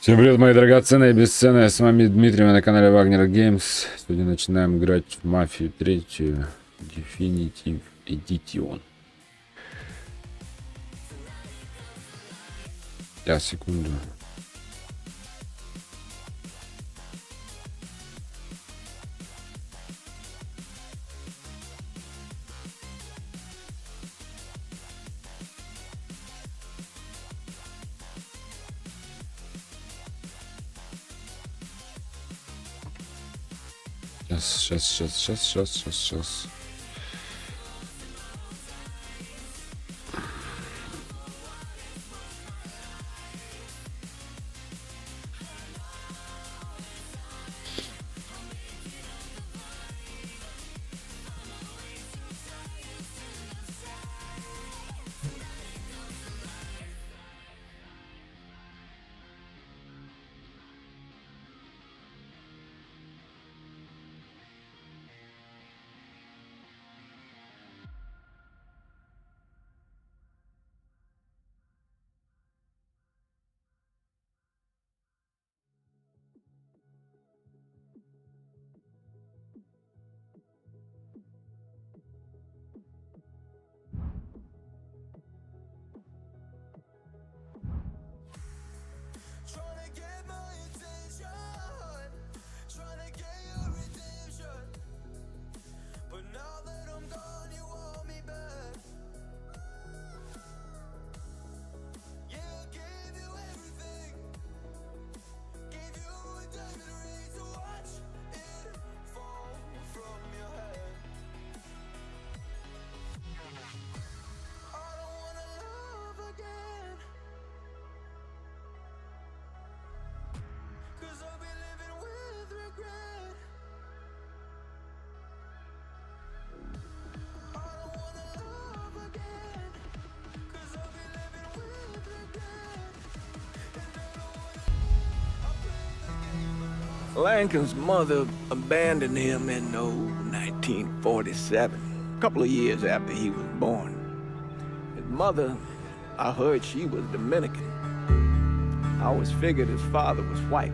Всем привет, мои драгоценные и бесценные, с вами Дмитрий, на канале vagnergames. Сегодня начинаем играть в Мафию 3 Definitive Edition. Сейчас, секунду. Сейчас. Lincoln's mother abandoned him in 1947, a couple of years after he was born. His mother, I heard she was Dominican. I always figured his father was white,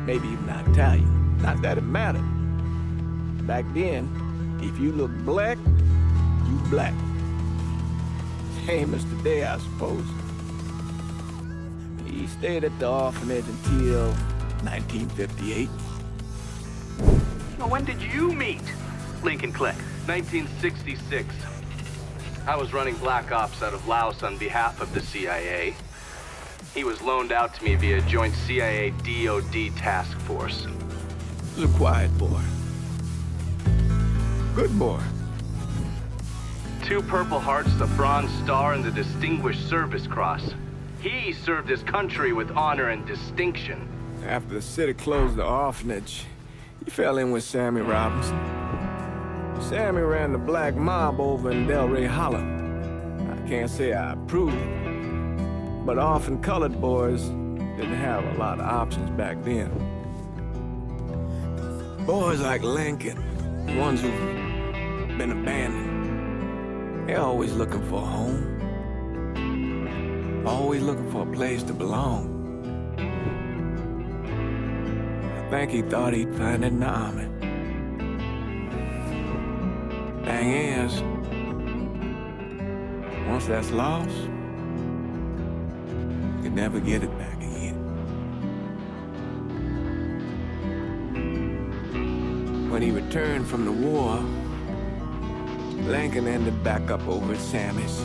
maybe even Italian. Not that it mattered. Back then, if you look black, you black. Same as today, I suppose. He stayed at the orphanage until 1958. Now, when did you meet Lincoln Click? 1966. I was running Black Ops out of Laos on behalf of the CIA. He was loaned out to me via joint CIA-DOD task force. He was a quiet boy. Good boy. 2 Purple Hearts, a Bronze Star, and the Distinguished Service Cross. He served his country with honor and distinction. After the city closed the orphanage, he fell in with Sammy Robinson. Sammy ran the black mob over in Delray Hollow. I can't say I approved, but orphan colored boys didn't have a lot of options back then. Boys like Lincoln, ones who've been abandoned, they're always looking for a home. Always looking for a place to belong. I think he thought he'd find it in the army. Thing is, once that's lost, you can never get it back again. When he returned from the war, Lincoln ended back up over at Sammy's.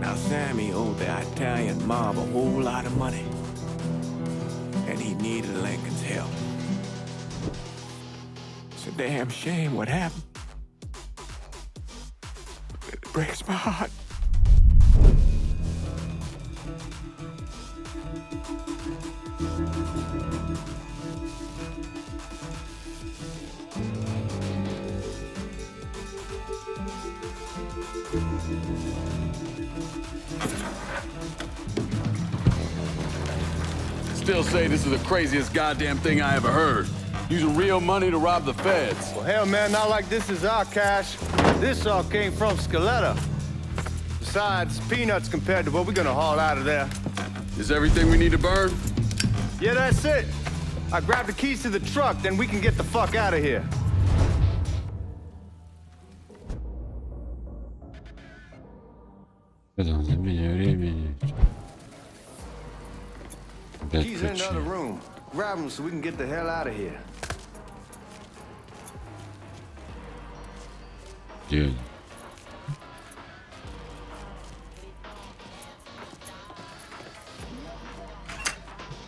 Now Sammy owed the Italian mob a whole lot of money, and he needed Lincoln's help. It's a damn shame what happened. It breaks my heart. Still say this is the craziest goddamn thing I ever heard. Using real money to rob the feds. Well, hell, man, not like this is our cash. This all came from Scaletta. Besides, peanuts compared to what we're gonna haul out of there. Is everything we need to burn? Yeah, that's it. I grabbed the keys to the truck, then we can get the fuck out of here. Keys in another room. Grab them so we can get the hell out of here. Dude.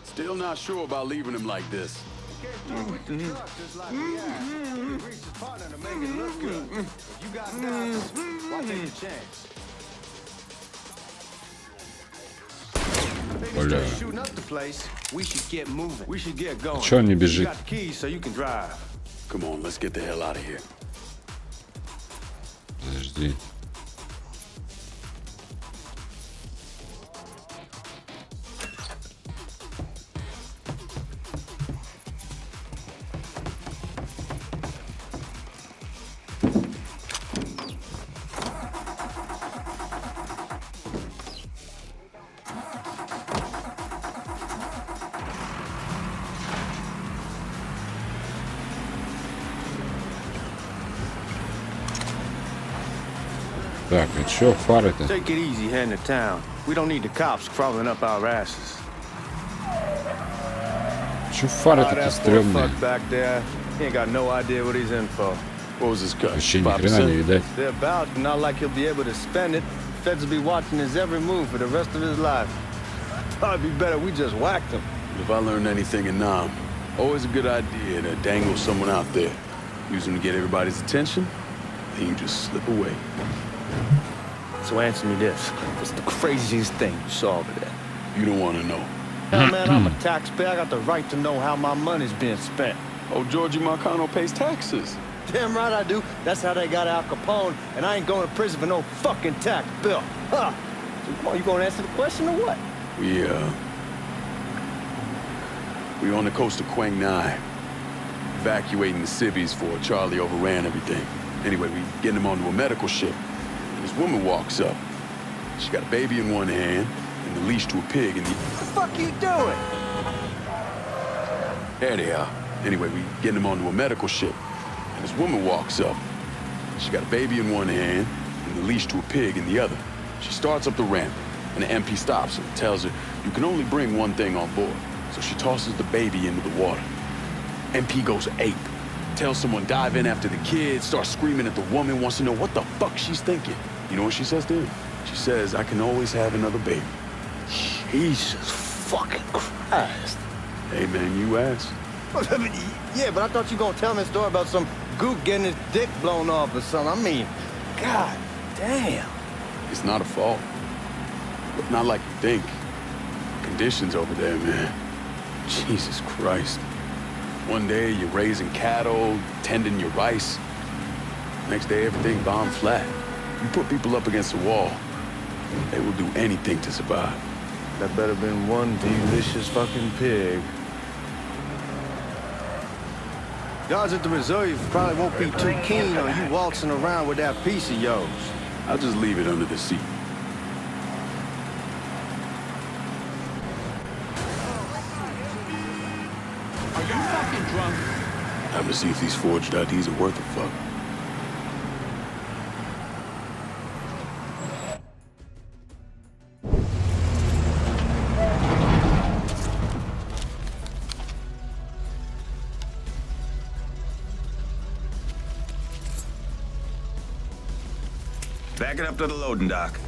Still not sure about leaving him like this. Бля. Че он не бежит? Come on, let's get the hell out of here. Подожди. Так, а чё фары-то? Take it easy heading to town. We don't need the cops crawling up our asses. Чё фары такие стрёмные? Back there, he ain't got no idea what he's in for. What was his cut? Вообще ни хрена не видать. They're about, not like he'll be able to spend it. Feds will be watching his every move for the rest of his life. Probably be better we just whacked him. If I learned anything in Nam, always a good idea to dangle someone out there. Use them to get everybody's attention, then you just slip away. So answer me this. What's the craziest thing you saw over there? You don't want to know. Hell, man, I'm a taxpayer. I got the right to know how my money's being spent. Oh, Georgie Marcano pays taxes. Damn right I do. That's how they got Al Capone, and I ain't going to prison for no fucking tax bill. Huh? So come on, you gonna answer the question or what? We were on the coast of Quang Nai, evacuating the civvies for Charlie overran everything. Anyway, we getting him onto a medical ship. And this woman walks up. She got a baby in one hand and the leash to a pig in the... What the fuck you doing? There they are. Anyway, we getting him onto a medical ship. And this woman walks up. She got a baby in one hand and the leash to a pig in the other. She starts up the ramp, and the MP stops her and tells her, you can only bring one thing on board. So she tosses the baby into the water. MP goes ape. Tells someone dive in after the kid, starts screaming at the woman, wants to know what the fuck she's thinking. You know what she says to him? She says, I can always have another baby. Jesus fucking Christ. Hey man, you asked. Yeah, but I thought you were gonna tell me a story about some gook getting his dick blown off or something. I mean, god damn. It's not a fault. But not like you think. Conditions over there, man. Jesus Christ. One day you're raising cattle, tending your rice. Next day everything bombed flat. You put people up against the wall, they will do anything to survive. That better been one delicious fucking pig. Guards at the reserve probably won't be too keen on you waltzing around with that piece of yours. I'll just leave it under the seat. Are you fucking drunk? Time to see if these forged IDs are worth a fuck. Back it up to the loading dock.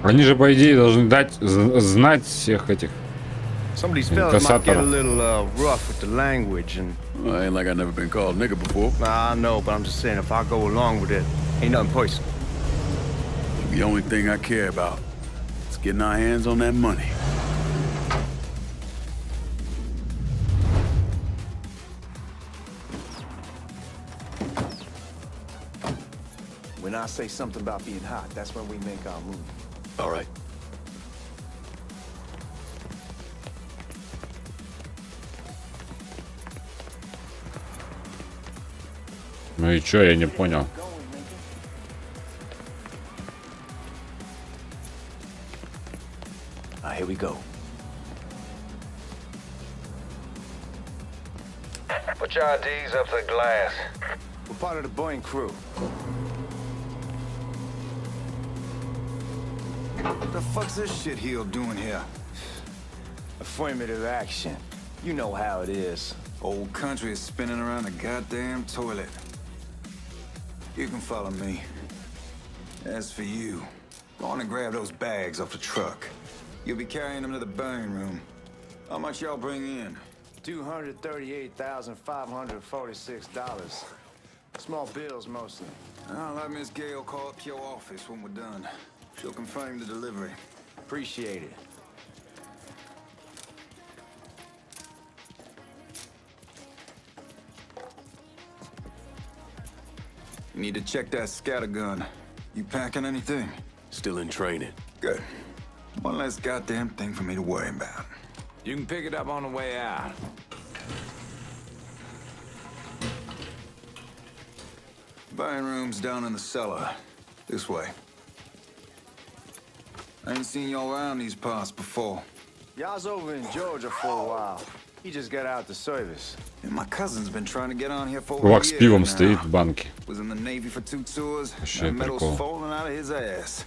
Они же, по идее, должны дать знать всех этих. Some of these fellas might get a Инкассаторов. little rough with the language and... Well, ain't like I never been called nigga before. Nah, I know, but I'm just saying, if I go along with it, ain't nothing personal. The only thing I care about is getting our hands on that money. When I say something about being hot, that's when we make our move. All right. Ну и чё, я не понял. Here we go. Put your IDs up to the glass. We're part of the Boeing crew. What the fuck's this shitheel doing here? Affirmative action. You know how it is. Old country is spinning around the goddamn toilet. You can follow me. As for you, go on and grab those bags off the truck. You'll be carrying them to the burn room. How much y'all bring in? $238,546. Small bills mostly. I'll let Miss Gale call up your office when we're done. She'll confirm the delivery. Appreciate it. You need to check that scatter gun. You packing anything? Still in training. Good. One less goddamn thing for me to worry about. You can pick it up on the way out. Burn room's down in the cellar. This way. I ain't seen y'all around these parts before. Y'all's over in Georgia for a while. He just got out the service. And my cousin's been trying to get on here for Чувак с пивом now. стоит в банке. Was in the Navy for 2 tours. Вообще That medal's прикол. falling out of his ass.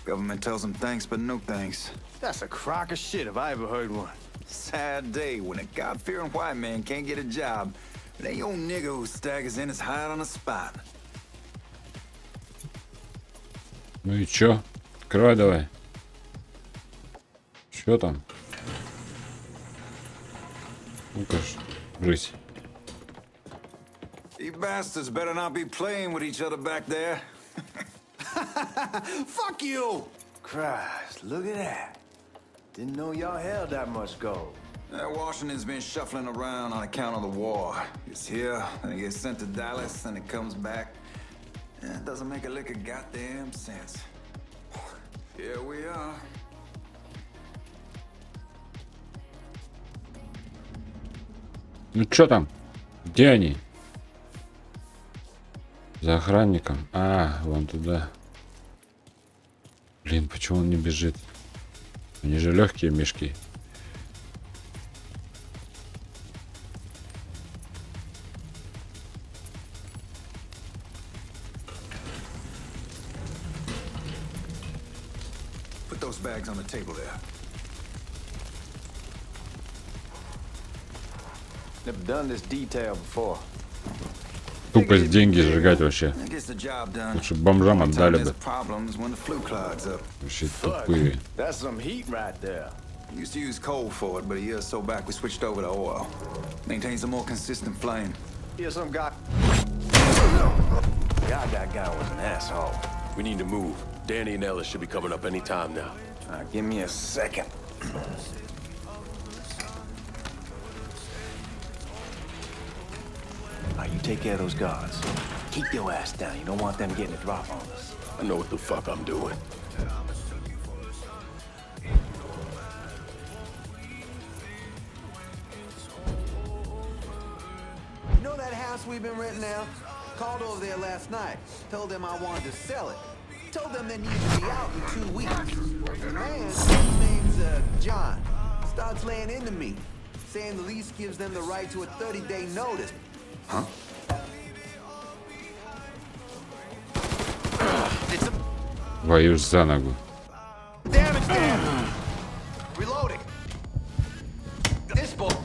Government tells him thanks, but no thanks. That's a crock of shit if I ever heard one. Sad day when a God-fearing white man can't get a job. And that old nigga who staggers in is hired on the spot. Ну и чё? Открывай давай. Чё там? Ну-ка ж, брысь. You bastards better not be playing with each other back there. Fuck you! Christ, look at that. Didn't know y'all held that much gold. Washington's been shuffling around on account of the war. It's here, then it gets sent to Dallas, then it comes back. It doesn't make a lick of goddamn sense. Here we are. Ну чё там? Где они? За охранником. А, вон туда. Блин, почему он не бежит? Они же легкие мешки. Put those bags on the table there. Never done this detail before. Тупость деньги сжигать вообще. That gets the job done. Лучше бомжам Only time отдали there's бы. a problem is when the flue clogs up. Вообще тупые. That's some heat right there. Used to use coal for it, but a year or so back we switched over to oil. Maintains a more consistent flame. Here's some guy. God, that guy was an asshole. We need to move. Danny and Ellis should be coming up any time now. Give me a second. You take care of those guards. Keep your ass down. You don't want them getting a drop on us. I know what the fuck I'm doing. You know that house we've been renting out? Called over there last night. Told them I wanted to sell it. Told them they needed to be out in 2 weeks. The man, his name's John, starts laying into me, saying the lease gives them the right to a 30-day notice. Huh? Твою ж за ногу. Damage there. Reloading. This bolt.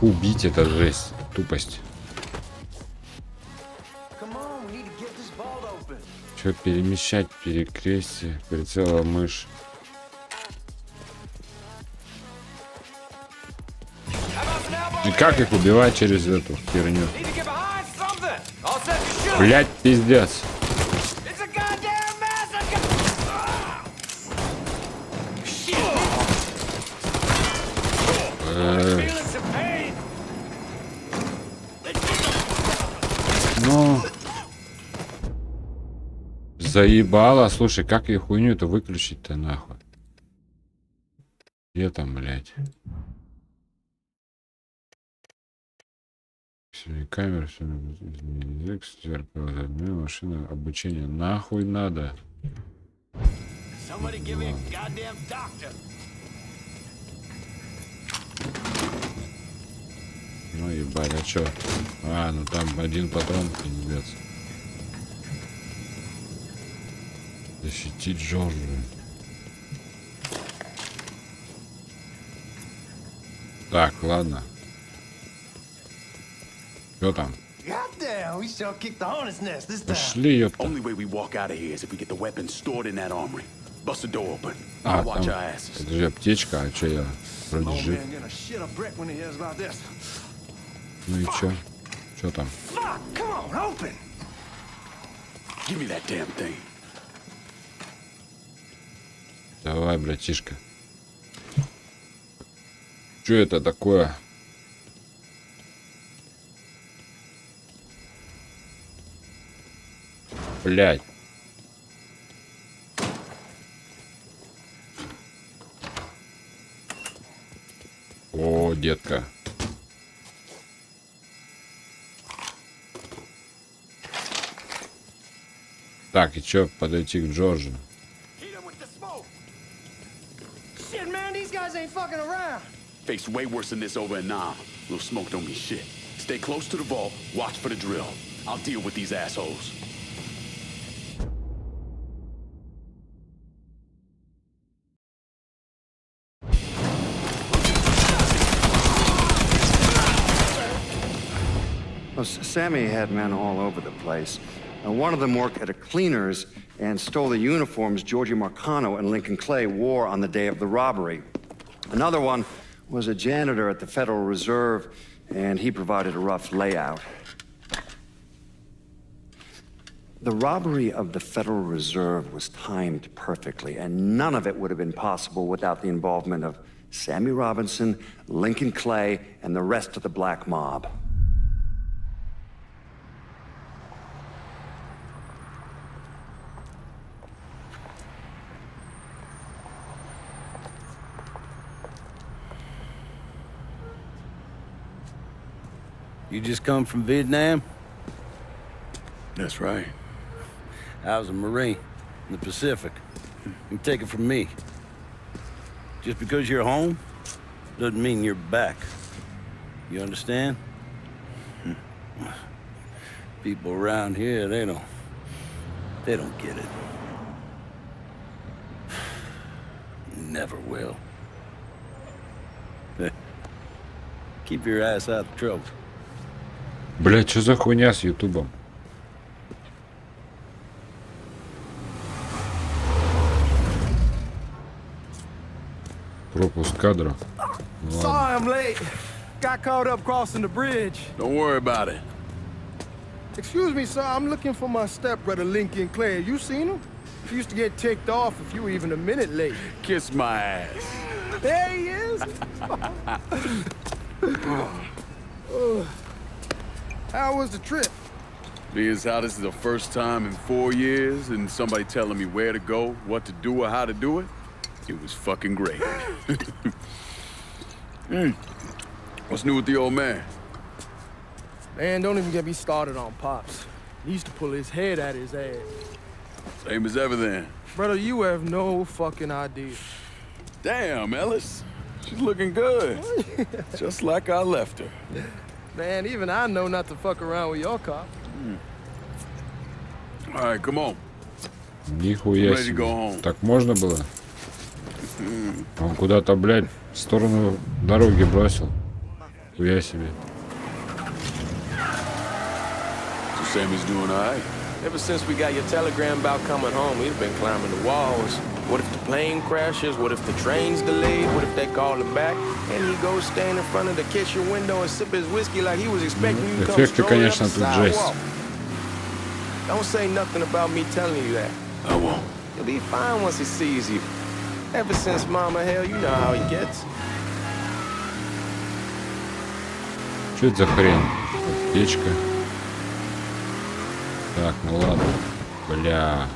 Убить это жесть. Тупость. Come on, we need to get this vault open. Че перемещать перекрестие, прицела мышь. И как их убивать через эту херню? Блять, пиздец. Ну, заебало. Слушай, как ее хуйню-то выключить-то нахуй? Где там, блядь? Камера, все, язык, зеркало, машина, обучение. Нахуй надо. Ну ебать, а чё? А, ну там один патрон, пиздец. Защитить Джорджию. Так, ладно. Что там? Пошли, ёпта. Only way we walk out of here is if we get the weapons stored in that armory. Bust the door open. А, I'll watch там, our asses. подожди, аптечка, а чё я? Вроде жив. Ну и чё? Чё там? Give me that damn thing. Давай, братишка. Чё это такое? Блядь. О, детка. Так, и чё, подойти к Джорджу? Face way worse than this over in Nam. Little smoke don't mean shit. Stay close to the vault. Watch for the drill. I'll deal with these assholes. Well, Sammy had men all over the place. One of them worked at a cleaner's and stole the uniforms Georgie Marcano and Lincoln Clay wore on the day of the robbery. Another one was a janitor at the Federal Reserve, and he provided a rough layout. The robbery of the Federal Reserve was timed perfectly, and none of it would have been possible without the involvement of Sammy Robinson, Lincoln Clay, and the rest of the black mob. You just come from Vietnam? That's right. I was a Marine in the Pacific. You take it from me. Just because you're home doesn't mean you're back. You understand? People around here, they don't get it. Never will. Keep your ass out of trouble. Блять, что за хуйня с ютубом? Пропуск кадра. Sorry I'm late. Got caught up crossing the bridge. Don't worry about it. Excuse me, sir. I'm looking for my stepbrother, Lincoln Clay. You seen him? He used to get ticked off if you were even a minute late. Kiss my ass. There he is. How was the trip? Being as how this is the first time in 4 years and somebody telling me where to go, what to do, or how to do it, it was fucking great. What's new with the old man? Man, don't even get me started on Pops. He used to pull his head out his ass. Same as ever then. Brother, you have no fucking idea. Damn, Ellis. She's looking good. Just like I left her. Man, even I know not to fuck around with your cop. All right, come on. Нихуя Ready to go себе. home. Так можно было? Он куда-то, блядь, в сторону дороги бросил. Хуя себе. So Sammy's doing all right. Ever since we got your telegram about coming home, we've been climbing the walls. What if the plane crashes? What if the train's delayed? What if they call him back? And he goes stand in front of the kitchen window and sip his whiskey like he was expecting you to come Эффекты, strolling up конечно, the тут жесть. sidewalk. Don't say nothing about me telling you that. I won't. He'll be fine once he sees you. Ever since Mama, hell, you know how he gets. Что это за хрень? Печка. Так, ну ладно. Бля.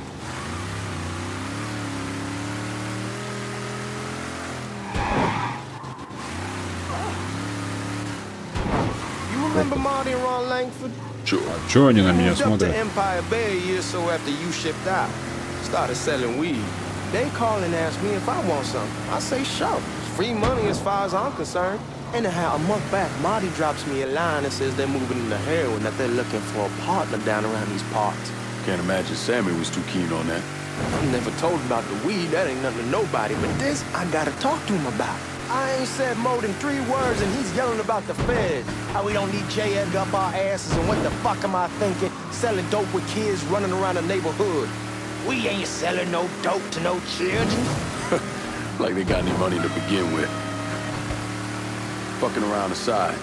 You remember Marty and Ron Langford? Sure. Чё они на меня Moved up to смотрят? Empire Bay a year or so after you shipped out. Started selling weed. They call and ask me if I want something. I say sure. It's free money as far as I'm concerned. Anyhow, a month back, Marty drops me a line and says they're moving into heroin, that they're looking for a partner down around these parts. Can't imagine Sammy was too keen on that. I never told him about the weed, that ain't nothing to nobody, but this I gotta talk to him about. I ain't said more than 3 words and he's yelling about the feds. How we don't need J. Edgar up our asses and what the fuck am I thinking? Selling dope with kids running around the neighborhood. We ain't selling no dope to no children. Like they got any money to begin with. Fucking around the side.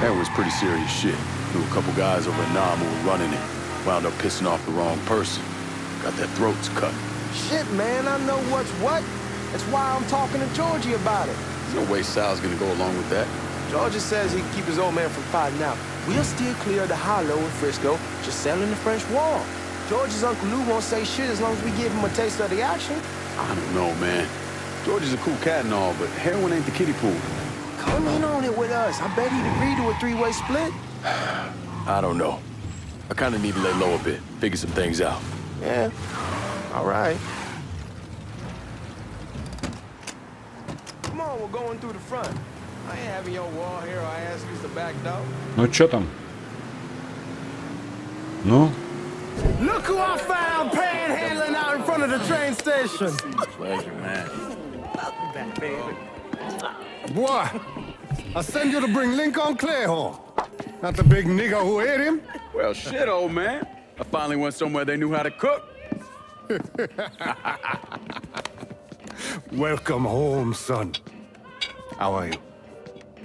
That was pretty serious shit. Knew a couple guys over in Nam who were running it. Wound up pissing off the wrong person. Got their throats cut. Shit, man, I know what's what. That's why I'm talking to Georgie about it. There's no way Sal's gonna go along with that. Georgia says he can keep his old man from fighting out. We'll still clear the hollow in Frisco, just selling the French Wall. George's Uncle Lou won't say shit as long as we give him a taste of the action. I don't know, man. George is a cool cat and all, but heroin ain't the kiddie pool. Come in on it with us. I bet he'd agree to a 3-way split. I don't know. I kind of need to lay low a bit, figure some things out. Yeah, all right. Come on, we're going through the front. I ain't having your wall here. I ask you the back door. Ну чё там? Ну? Look who I found panhandling out in front of the train station. Pleasure, man. Welcome back, baby. Boy, I send you to bring Lincoln Clay home. Not the big nigger who ate him. Well, shit, old man. I finally went somewhere they knew how to cook. Welcome home, son. How are you?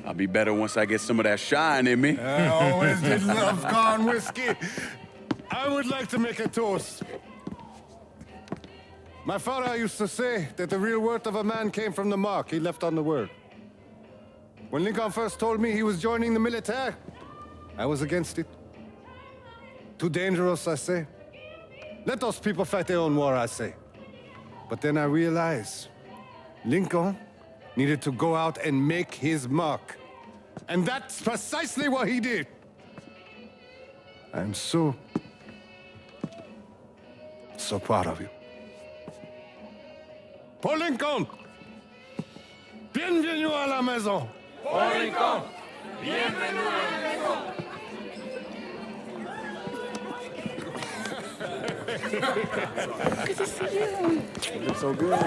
I'll be better once I get some of that shine in me. I always did love corn whiskey. I would like to make a toast. My father used to say that the real worth of a man came from the mark he left on the world. When Lincoln first told me he was joining the military, I was against it. Too dangerous, I say. Let those people fight their own war, I say. But then I realized Lincoln needed to go out and make his mark. And that's precisely what he did. I'm so proud of you. Paul Lincoln! Bienvenue à la maison! Paul Lincoln, bienvenue à la maison. Good to see you. It's so good.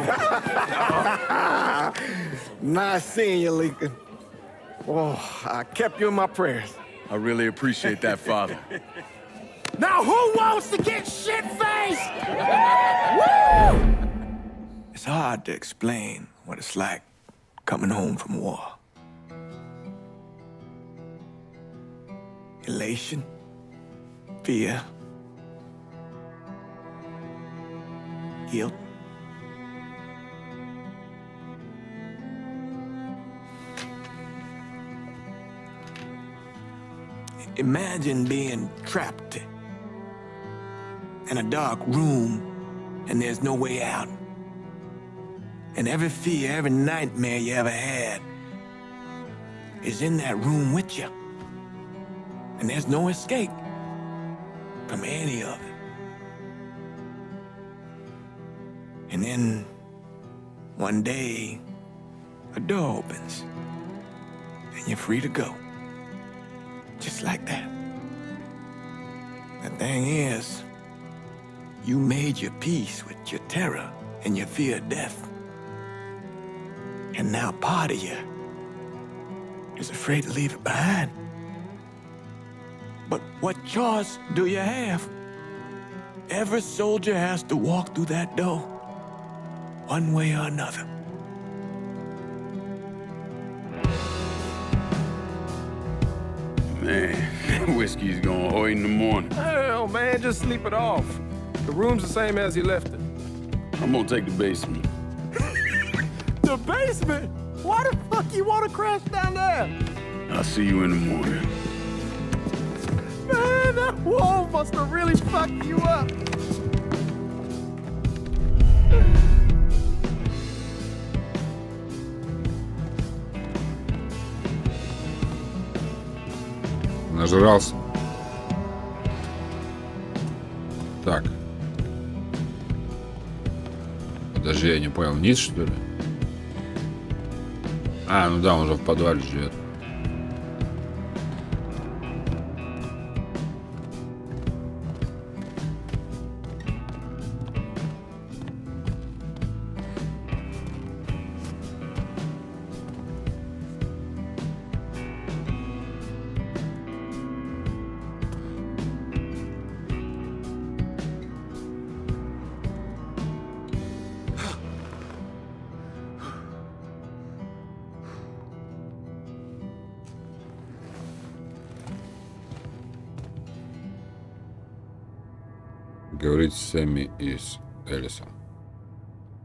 Nice seeing you, Lincoln. Oh, I kept you in my prayers. I really appreciate that, Father. Now who wants to get shit-faced? Woo! It's hard to explain what it's like coming home from war. Elation, fear, guilt. Imagine being trapped in a dark room and there's no way out. And every fear, every nightmare you ever had is in that room with you. And there's no escape from any of it. And then one day, a door opens and you're free to go. Just like that. The thing is, you made your peace with your terror and your fear of death. And now part of you is afraid to leave it behind. But what choice do you have? Every soldier has to walk through that door, one way or another. Man, whiskey's gonna hoy in the morning. Hell, man, just sleep it off. The room's the same as you left it. I'm gonna take the basement. The basement? Why the fuck you want to crash down there? I'll see you in the morning. Man, that wall must have really fucked you up. Нажрался. Так. Подожди, я не понял. Вниз, что ли? А, ну да, он уже в подвале живет. Говорить с Сэмми и с Элисом.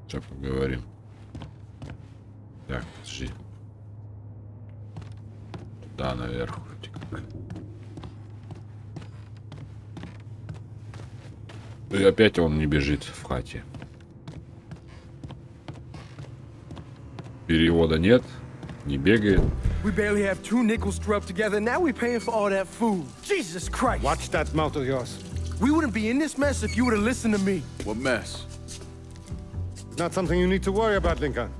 Сейчас поговорим. Так, подожди. Туда наверх вроде как. И опять он не бежит в хате. Перевода нет, не бегает. We barely have 2 nickels to rub together, now we're paying for all that food. Jesus Christ! Watch that mouth of yours. We wouldn't be in this mess if you would have listened to me. What mess? It's not something you need to worry about, Lincoln.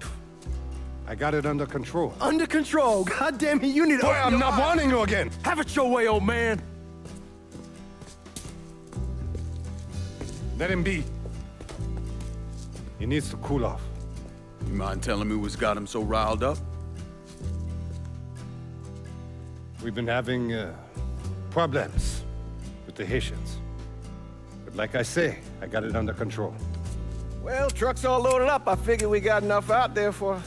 I got it under control. Under control? God damn it, you need to... Boy, I'm not warning you again. Have it your way, old man. Let him be. He needs to cool off. You mind telling me what's got him so riled up? We've been having problems with the Haitians. But like I say, I got it under control. Well, truck's all loaded up. I figure we got enough out there for...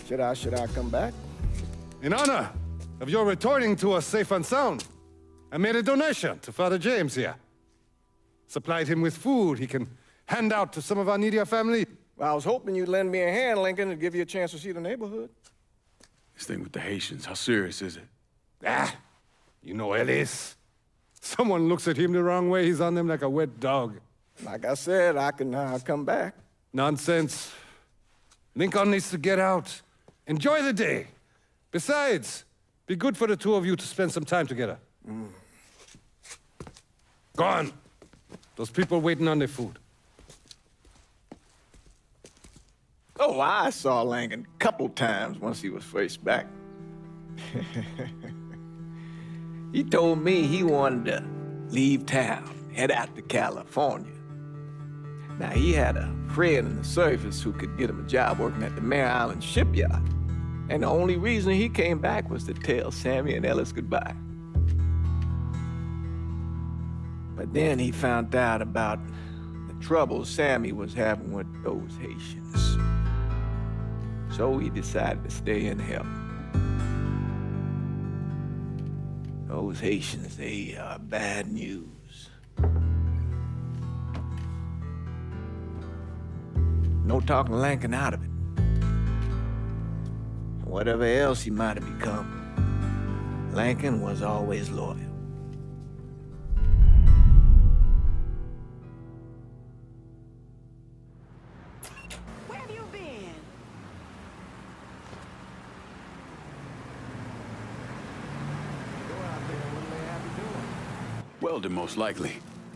Should I come back? In honor of your returning to us safe and sound, I made a donation to Father James here. Supplied him with food he can hand out to some of our needier family. Well, I was hoping you'd lend me a hand, Lincoln, and give you a chance to see the neighborhood. This thing with the Haitians, how serious is it? Ah, you know Ellis. Someone looks at him the wrong way, he's on them like a wet dog. Like I said, I can come back. Nonsense. Lincoln needs to get out. Enjoy the day. Besides, be good for the two of you to spend some time together. Go on. Those people waiting on their food. Oh, I saw Langan a couple times once he was first back. He told me he wanted to leave town, head out to California. Now, he had a friend in the service who could get him a job working at the Mare Island shipyard. And the only reason he came back was to tell Sammy and Ellis goodbye. But then he found out about the trouble Sammy was having with those Haitians. So he decided to stay and help. Those Haitians, they are bad news. No talking Lankin out of it. Whatever else he might have become, Lankin was always loyal. Where have you been? Welding, most likely.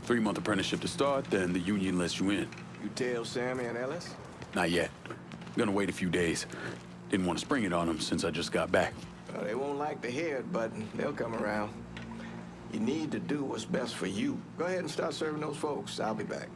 3-month apprenticeship to start, then the union lets you in. You tell Sammy and Ellis? Not yet. Gonna wait a few days. Didn't want to spring it on them since I just got back. Well, they won't like to hear it, but they'll come around. You need to do what's best for you. Go ahead and start serving those folks. I'll be back.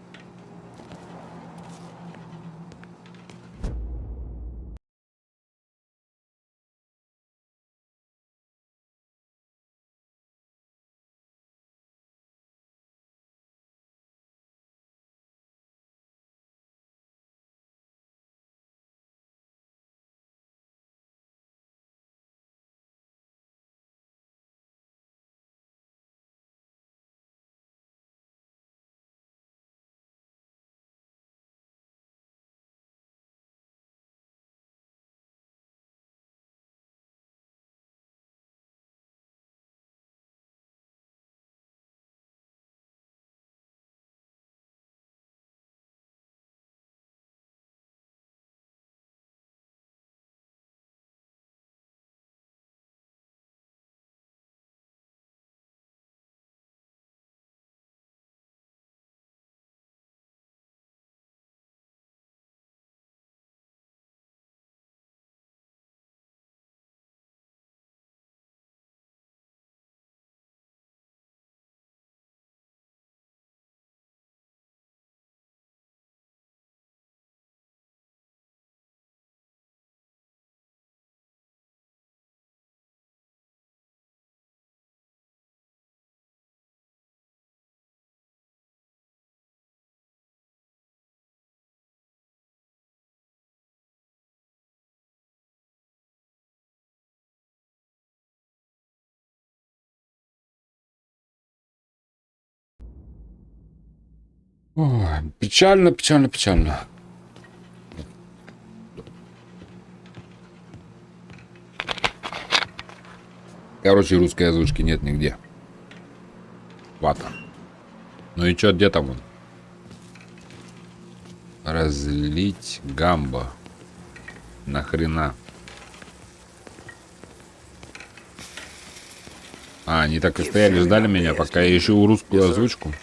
Ой, печально, печально, печально. Короче, русской озвучки нет нигде. Вата. Ну и чё, где там он? Разлить гамбо. Нахрена? А, они так и стояли, ждали меня, пока я ищу русскую озвучку.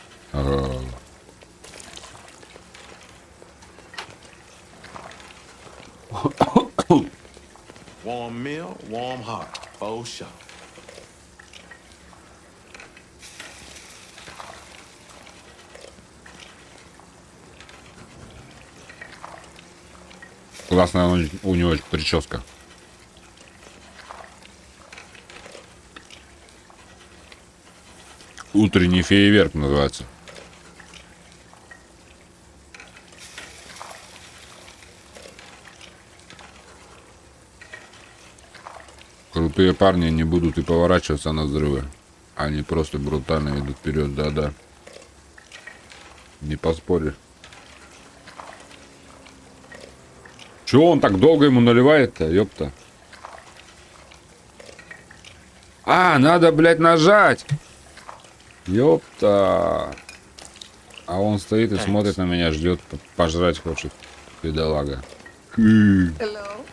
Warm meal, warm heart. Oh, sure. Классная у него прическа. Утренний фейерверк называется. Крутые парни не будут и поворачиваться на взрывы. Они просто брутально идут вперед, да-да. Не поспоришь. Чего он так долго ему наливает-то, ёпта? А, надо, блядь, нажать! Ёпта! А он стоит и смотрит на меня, ждет, пожрать хочет. Бедолага. Hello.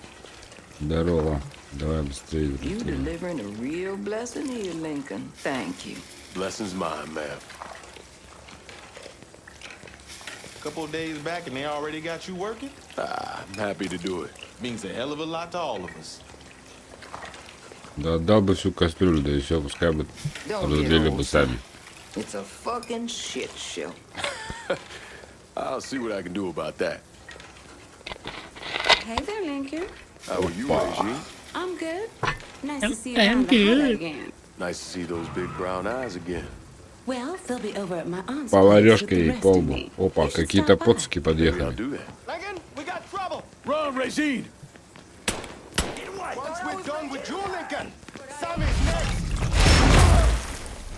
Здорово. Давай быстрее. You delivering a real blessing here, Lincoln. Thank you. Blessings mine, ma'am. Couple of days back and they already got you working? I'm happy to do it. Means a hell of a lot to all of us. Да отдал бы всю кастрюлю, да и все, пускай бы разделили бы сами. It's a fucking shit show. I'll see what I can do about that. Hey there, Lincoln. How are you, Regine? I'm good. Nice to see you around the hood again. Nice to see those big brown eyes again. Well, they'll be over at my aunt's Поварешка ей по лбу. Опа, какие-то поцки Maybe I'll подъехали. do that. Lincoln, we got trouble. Run, Regine! Once we're done with you, Lincoln, Sammy's next.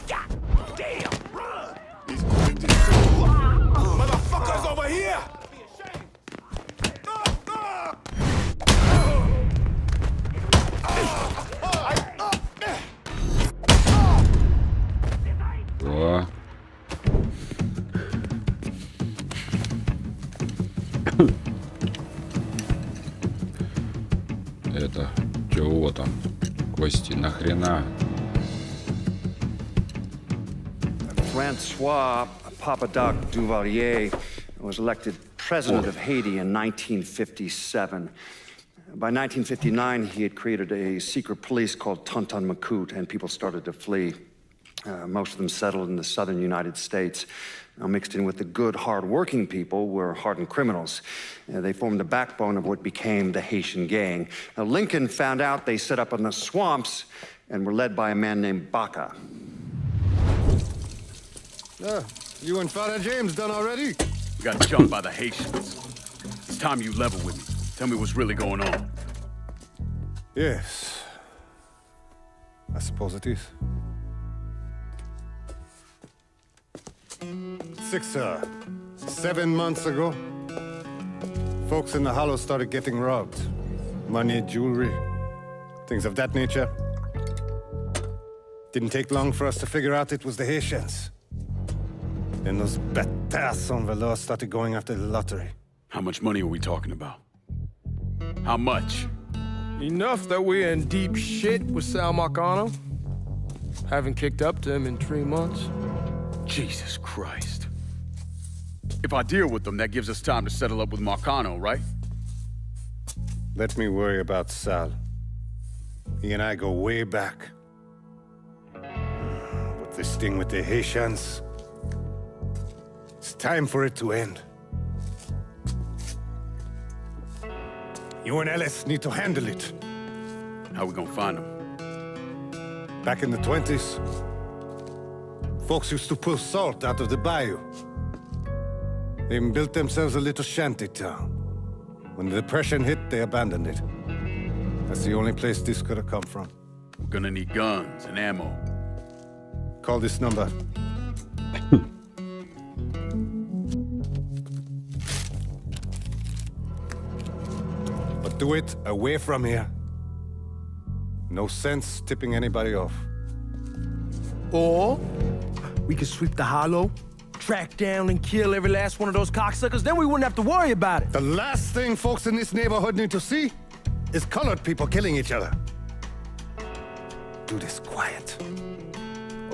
God damn, run! Motherfuckers over here! О. Это чего там? Кости, нахрена? Francois Papadoc Duvalier was elected president of Haiti in 1957. By 1959, he had created a secret police called Tonton Macoute, and people started to flee. Most of them settled in the southern United States. Now, mixed in with the good, hard-working people were hardened criminals. They formed the backbone of what became the Haitian gang. Now, Lincoln found out they set up in the swamps and were led by a man named Baca. You and Father James done already? We got jumped by the Haitians. It's time you level with me. Tell me what's really going on. Yes. I suppose it is. 7 months ago, folks in the Hollow started getting robbed. Money, jewelry, things of that nature. Didn't take long for us to figure out it was the Haitians. Then those bâtards on velours started going after the lottery. How much money are we talking about? How much? Enough that we're in deep shit with Sal Marcano. Haven't kicked up to him in 3 months. Jesus Christ. If I deal with them, that gives us time to settle up with Marcano, right? Let me worry about Sal. He and I go way back. But this thing with the Haitians, it's time for it to end. You and Ellis need to handle it. How we gonna find them? Back in the 20s, folks used to pull salt out of the bayou. They even built themselves a little shanty town. When the Depression hit, they abandoned it. That's the only place this could have come from. We're gonna need guns and ammo. Call this number. But do it away from here. No sense tipping anybody off. Or we could sweep the Hollow, track down and kill every last one of those cocksuckers, then we wouldn't have to worry about it. The last thing folks in this neighborhood need to see is colored people killing each other. Do this quiet.